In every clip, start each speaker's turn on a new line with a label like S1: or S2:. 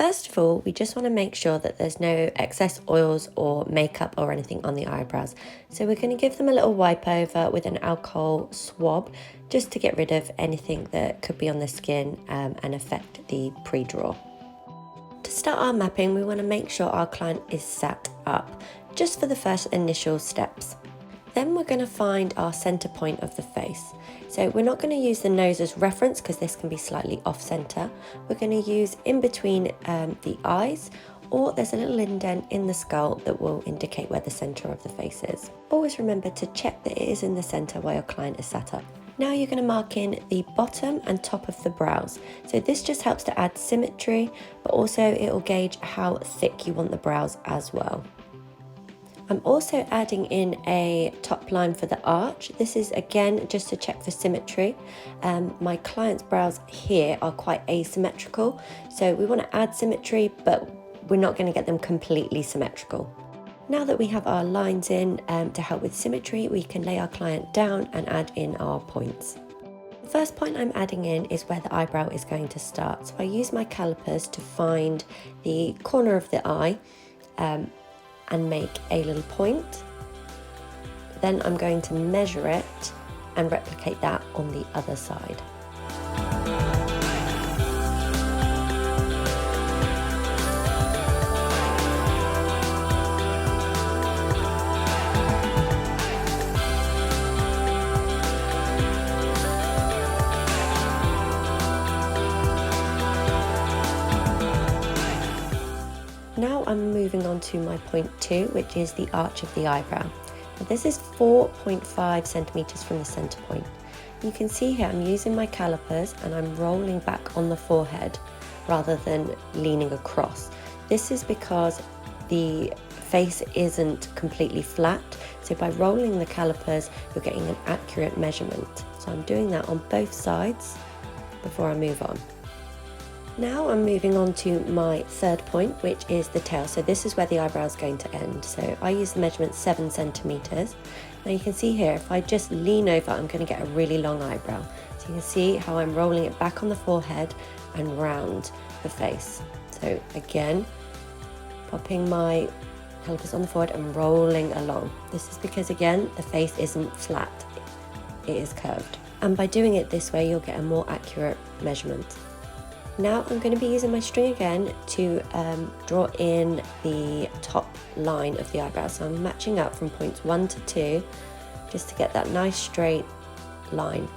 S1: First of all, we just want to make sure that there's no excess oils or makeup or anything on the eyebrows. So we're going to give them a little wipe over with an alcohol swab just to get rid of anything that could be on the skin and affect the pre-draw. To start our mapping, we want to make sure our client is sat up just for the first initial steps. Then we're going to find our center point of the face. So we're not going to use the nose as reference because this can be slightly off center. We're going to use in between the eyes, or there's a little indent in the skull that will indicate where the center of the face is. Always remember to check that it is in the center while your client is sat up. Now you're going to mark in the bottom and top of the brows. So this just helps to add symmetry, but also it will gauge how thick you want the brows as well. I'm also adding in a top line for the arch. This is again just to check for symmetry. My client's brows here are quite asymmetrical, so we want to add symmetry, but we're not going to get them completely symmetrical. Now that we have our lines in to help with symmetry, we can lay our client down and add in our points. The first point I'm adding in is where the eyebrow is going to start. So I use my calipers to find the corner of the eye and make a little point. Then I'm going to measure it and replicate that on the other side. Now I'm moving on to my point 2, which is the arch of the eyebrow. Now this is 4.5 centimeters from the center point. You can see here I'm using my calipers and I'm rolling back on the forehead rather than leaning across. This is because the face isn't completely flat, so by rolling the calipers you're getting an accurate measurement. So I'm doing that on both sides before I move on. Now I'm moving on to my third point, which is the tail. So this is where the eyebrow is going to end. So I use the measurement 7 centimeters. Now you can see here, if I just lean over, I'm going to get a really long eyebrow. So you can see how I'm rolling it back on the forehead and round the face. So again, popping my calipers on the forehead and rolling along. This is because again, the face isn't flat, it is curved. And by doing it this way, you'll get a more accurate measurement. Now I'm going to be using my string again to draw in the top line of the eyebrow. So I'm matching up from points 1 to 2 just to get that nice straight line.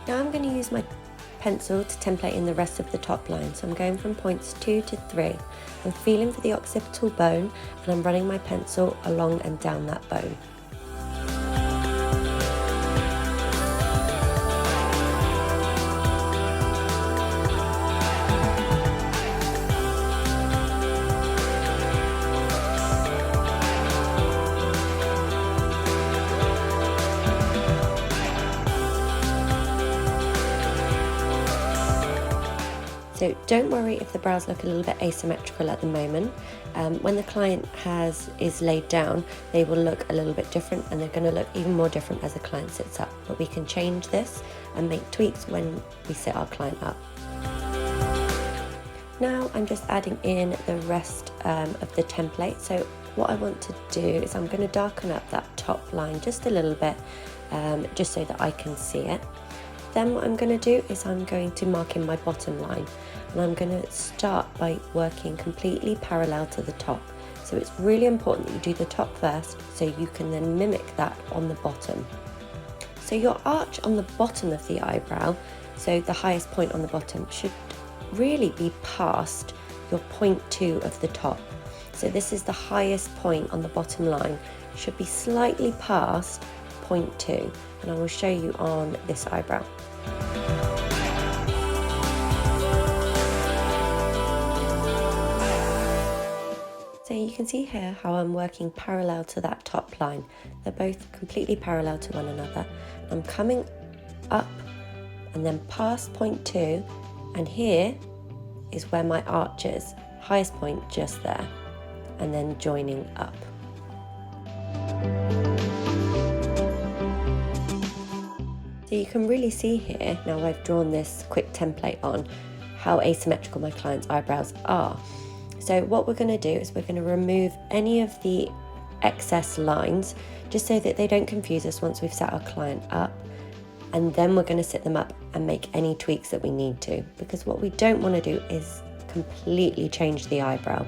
S1: Now I'm going to use my pencil to template in the rest of the top line. So I'm going from points 2 to 3. I'm feeling for the occipital bone and I'm running my pencil along and down that bone. So don't worry if the brows look a little bit asymmetrical at the moment. When the client is laid down, they will look a little bit different and they're going to look even more different as the client sits up. But we can change this and make tweaks when we sit our client up. Now I'm just adding in the rest of the template. So what I want to do is I'm going to darken up that top line just a little bit, just so that I can see it. Then what I'm going to do is I'm going to mark in my bottom line, and I'm going to start by working completely parallel to the top. So it's really important that you do the top first so you can then mimic that on the bottom. So your arch on the bottom of the eyebrow, so the highest point on the bottom, should really be past your point 2 of the top. So this is the highest point on the bottom line, should be slightly past point 2, and I will show you on this eyebrow. So you can see here how I'm working parallel to that top line. They're both completely parallel to one another. I'm coming up and then past point 2, and here is where my arch is, highest point just there, and then joining up. So you can really see here, now I've drawn this quick template on, how asymmetrical my client's eyebrows are. So what we're going to do is we're going to remove any of the excess lines, just so that they don't confuse us once we've set our client up. And then we're going to sit them up and make any tweaks that we need to, because what we don't want to do is completely change the eyebrow.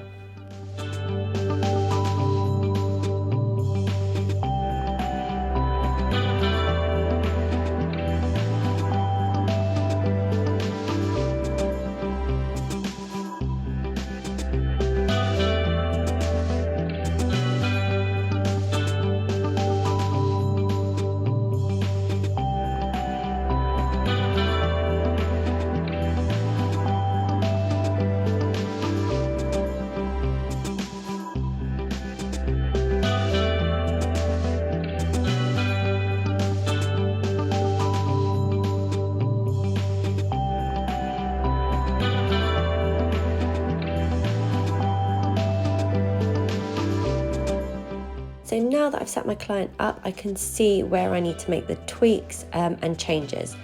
S1: So now that I've set my client up, I can see where I need to make the tweaks and changes.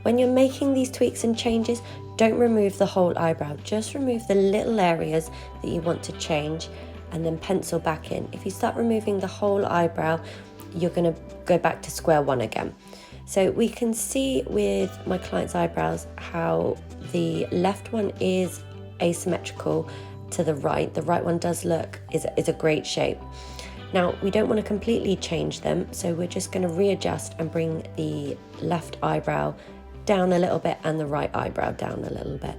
S1: When you're making these tweaks and changes, don't remove the whole eyebrow, just remove the little areas that you want to change and then pencil back in. If you start removing the whole eyebrow, you're going to go back to square one again. So we can see with my client's eyebrows how the left one is asymmetrical to the right. The right one does look, is a great shape. Now, we don't want to completely change them, so we're just going to readjust and bring the left eyebrow down a little bit and the right eyebrow down a little bit.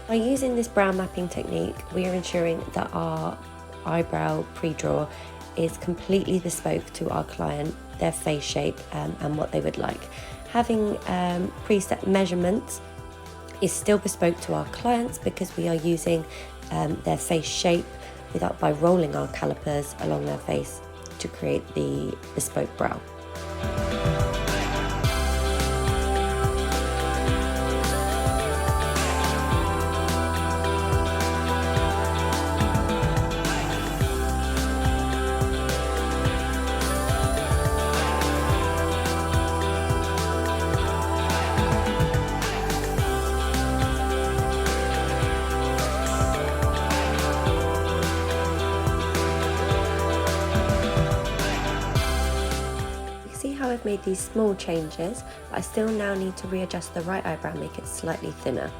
S1: By using this brow mapping technique, we are ensuring that our eyebrow pre-draw is completely bespoke to our client, their face shape and what they would like. Having preset measurements is still bespoke to our clients because we are using their face shape by rolling our calipers along their face to create the bespoke brow. I've made these small changes, but I still now need to readjust the right eyebrow, make it slightly thinner.